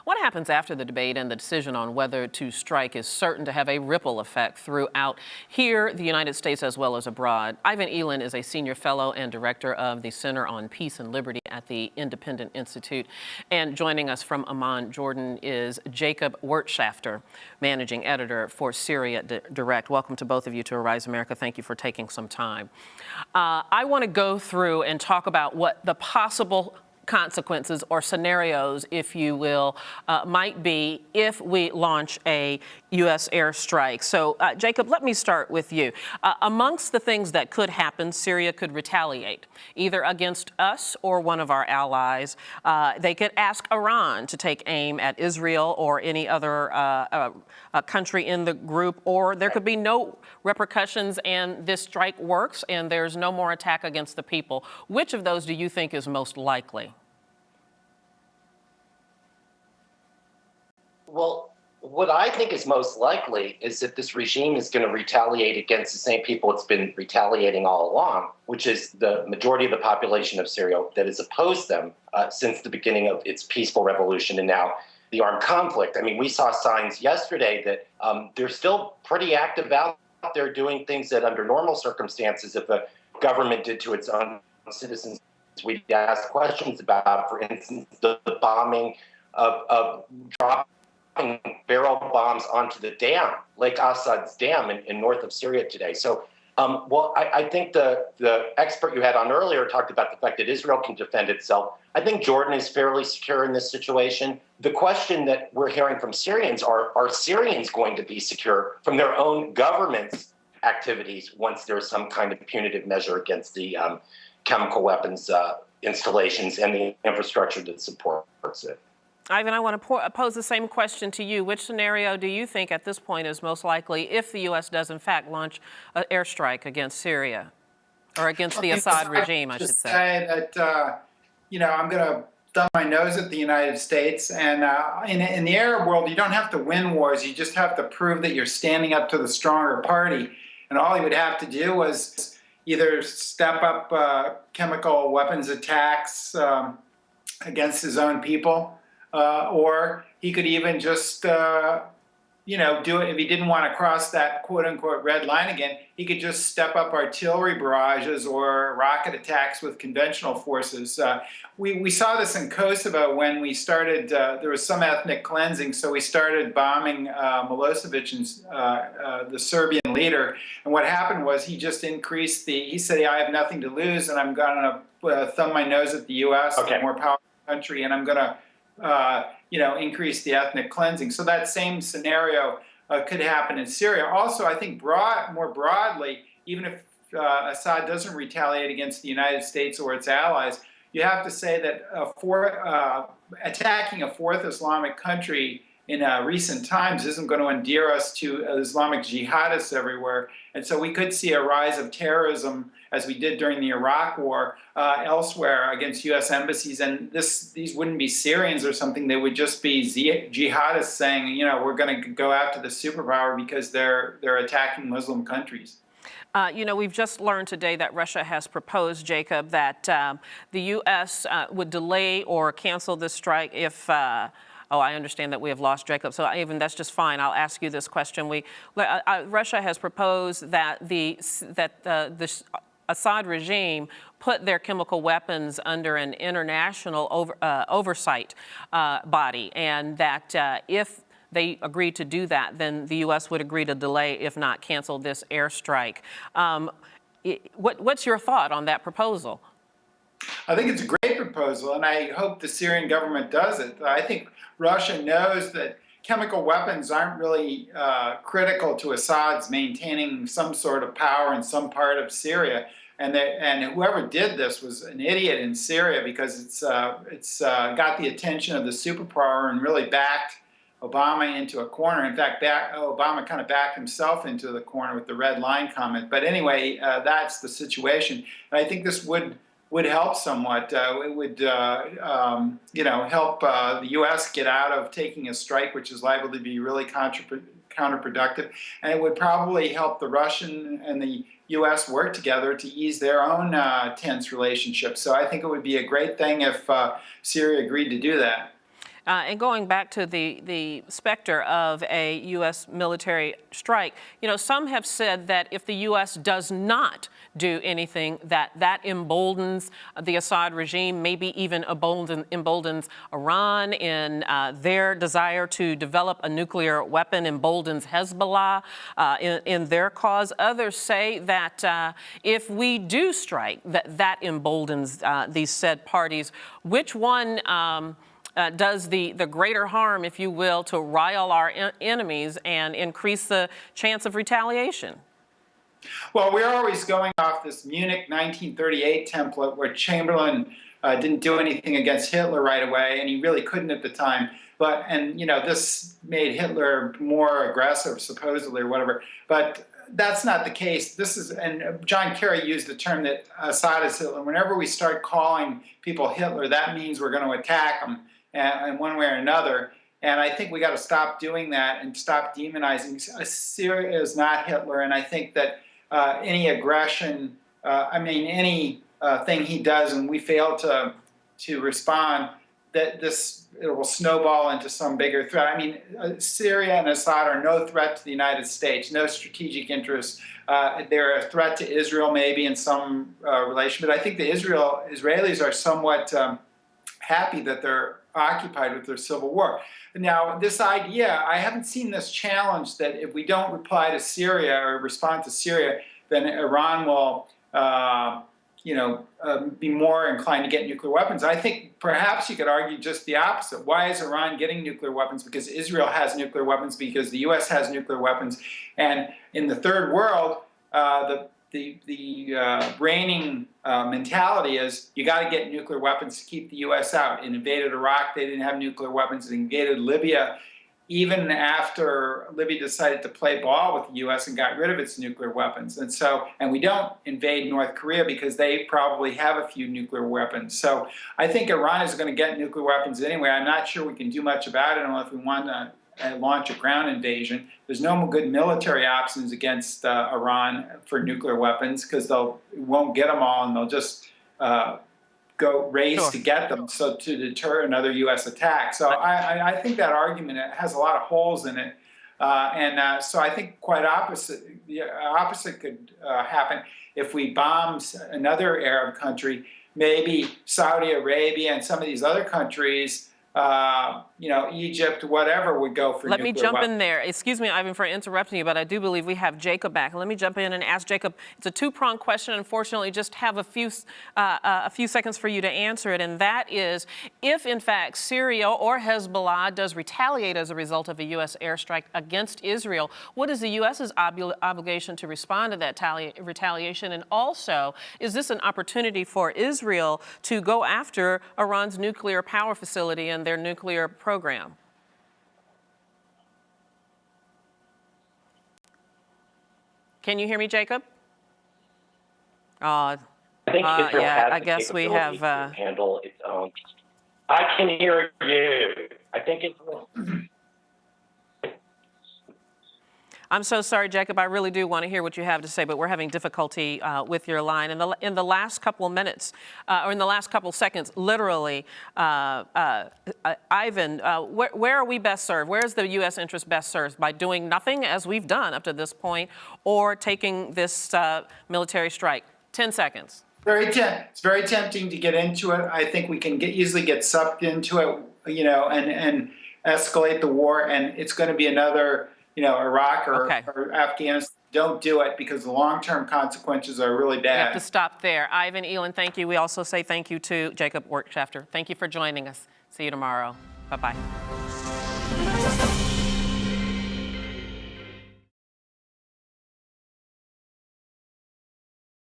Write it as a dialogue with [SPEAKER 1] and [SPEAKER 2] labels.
[SPEAKER 1] What happens after the debate and the decision on whether to strike is certain to have a ripple effect throughout here, the United States, as well as abroad. Ivan Eland is a senior fellow and director of the Center on Peace and Liberty at the Independent Institute. And joining us from Amman, Jordan, is Jacob Wirtschafter, managing editor for Syria Direct. Welcome to both of you to Arise America. Thank you for taking some time. I want to go through and talk about what the possible consequences or scenarios, if you will, might be if we launch a U.S. airstrike. So, Jacob, let me start with you. Amongst the things that could happen, Syria could retaliate, either against us or one of our allies. They could ask Iran to take aim at Israel or any other country in the group, or there could be no repercussions and this strike works and there's no more attack against the people. Which of those do you think is most likely?
[SPEAKER 2] Well, what I think is most likely is that this regime is going to retaliate against the same people it's been retaliating all along, which is the majority of the population of Syria that has opposed them since the beginning of its peaceful revolution and now the armed conflict. I mean, we saw signs yesterday that they're still pretty active out there doing things that under normal circumstances, if a government did to its own citizens, we'd ask questions about, for instance, the bombing of dropping barrel bombs onto the dam, Lake Assad's dam in north of Syria today. So, I think the expert you had on earlier talked about the fact that Israel can defend itself. I think Jordan is fairly secure in this situation. The question that we're hearing from Syrians are Syrians going to be secure from their own government's activities once there's some kind of punitive measure against the chemical weapons installations and the infrastructure that supports it?
[SPEAKER 1] Ivan, I want to pose the same question to you. Which scenario do you think at this point is most likely if the U.S. does, in fact, launch an airstrike against Syria or against the Assad regime, I should say?
[SPEAKER 3] That, I'm going to thumb my nose at the United States. And in the Arab world, you don't have to win wars. You just have to prove that you're standing up to the stronger party. And all he would have to do was either step up chemical weapons attacks against his own people, or he could even just, do it. If he didn't want to cross that quote-unquote red line again, he could just step up artillery barrages or rocket attacks with conventional forces. We saw this in Kosovo when we started, there was some ethnic cleansing, so we started bombing Milosevic, the Serbian leader. And what happened was he just increased he said, I have nothing to lose, and I'm going to thumb my nose at the U.S., okay, the more powerful country, and I'm going to increase the ethnic cleansing. So that same scenario could happen in Syria. Also, I think more broadly, even if Assad doesn't retaliate against the United States or its allies, you have to say that attacking a fourth Islamic country in recent times isn't going to endear us to Islamic jihadists everywhere. And so we could see a rise of terrorism, as we did during the Iraq War, elsewhere against U.S. embassies. And these wouldn't be Syrians or something. They would just be jihadists saying, we're going to go after the superpower because they're attacking Muslim countries.
[SPEAKER 1] We've just learned today that Russia has proposed, Jacob, that the U.S. would delay or cancel this strike if I understand that we have lost Jacob. So even that's just fine. I'll ask you this question. Russia has proposed that the Assad regime put their chemical weapons under an international oversight body, and that if they agreed to do that, then the U.S. would agree to delay, if not cancel, this airstrike. What's your thought on that proposal?
[SPEAKER 3] I think it's a great proposal, and I hope the Syrian government does it. I think Russia knows that chemical weapons aren't really critical to Assad's maintaining some sort of power in some part of Syria. And whoever did this was an idiot in Syria, because it's got the attention of the superpower and really backed Obama into a corner. In fact, Obama kind of backed himself into the corner with the red line comment. But anyway, that's the situation. And I think this would help somewhat. It would help the U.S. get out of taking a strike, which is liable to be really counterproductive. And it would probably help the Russian and the U.S. work together to ease their own tense relationship. So I think it would be a great thing if Syria agreed to do that.
[SPEAKER 1] And going back to the specter of a U.S. military strike, some have said that if the U.S. does not do anything, that emboldens the Assad regime, maybe even emboldens Iran in their desire to develop a nuclear weapon, emboldens Hezbollah in their cause. Others say that if we do strike, that emboldens these said parties. Which one does the greater harm, if you will, to rile our enemies and increase the chance of retaliation?
[SPEAKER 3] Well, we're always going off this Munich 1938 template where Chamberlain didn't do anything against Hitler right away, and he really couldn't at the time. And this made Hitler more aggressive, supposedly, or whatever. But that's not the case. And John Kerry used the term that Assad is Hitler. Whenever we start calling people Hitler, that means we're going to attack them in one way or another. And I think we got to stop doing that and stop demonizing. Syria is not Hitler, and I think that any aggression, thing he does, and we fail to respond, that it will snowball into some bigger threat. Syria and Assad are no threat to the United States, no strategic interest. They're a threat to Israel, maybe in some relation, but I think the Israelis are somewhat happy that they're occupied with their civil war. Now, this idea, I haven't seen this challenge that if we don't reply to Syria or respond to Syria, then Iran will be more inclined to get nuclear weapons. I think perhaps you could argue just the opposite. Why is Iran getting nuclear weapons? Because Israel has nuclear weapons, because the U.S. has nuclear weapons. And in the third world, the reigning mentality is you got to get nuclear weapons to keep the U.S. out. It invaded Iraq, they didn't have nuclear weapons. It invaded Libya, even after Libya decided to play ball with the U.S. and got rid of its nuclear weapons. And we don't invade North Korea because they probably have a few nuclear weapons. So I think Iran is going to get nuclear weapons anyway. I'm not sure we can do much about it unless we want to launch a ground invasion. There's no good military options against Iran for nuclear weapons because won't get them all, and they'll just go race to get them, so to deter another U.S. attack. So I think that argument has a lot of holes in it, so I think the opposite could happen if we bomb another Arab country. Maybe Saudi Arabia and some of these other countries, Egypt, whatever, would go for nuclear weapons.
[SPEAKER 1] Let me jump in there. Excuse me, Ivan, for interrupting you, but I do believe we have Jacob back. Let me jump in and ask Jacob. It's a two-pronged question. Unfortunately, just have a few seconds for you to answer it, and that is, if in fact Syria or Hezbollah does retaliate as a result of a U.S. airstrike against Israel, what is the U.S.'s obligation to respond to that retaliation? And also, is this an opportunity for Israel to go after Iran's nuclear power facility and their nuclear program? Can you hear me, Jacob?
[SPEAKER 2] I think Israel has
[SPEAKER 1] I
[SPEAKER 2] the
[SPEAKER 1] guess we
[SPEAKER 2] capability
[SPEAKER 1] have.
[SPEAKER 2] to handle its own. I can hear you. I think Israel.
[SPEAKER 1] I'm so sorry, Jacob. I really do want to hear what you have to say, but we're having difficulty with your line. In the last couple of minutes, or in the last couple of seconds, literally, Ivan, where are we best served? Where is the U.S. interest best served? By doing nothing, as we've done up to this point, or taking this military strike? 10 seconds.
[SPEAKER 3] It's very tempting to get into it. I think we can easily get sucked into it, and escalate the war, and it's going to be another Iraq or Afghanistan. Don't do it, because the long-term consequences are really bad.
[SPEAKER 1] We have to stop there. Ivan, Eland, thank you. We also say thank you to Jacob Wirtschafter. Thank you for joining us. See you tomorrow. Bye-bye.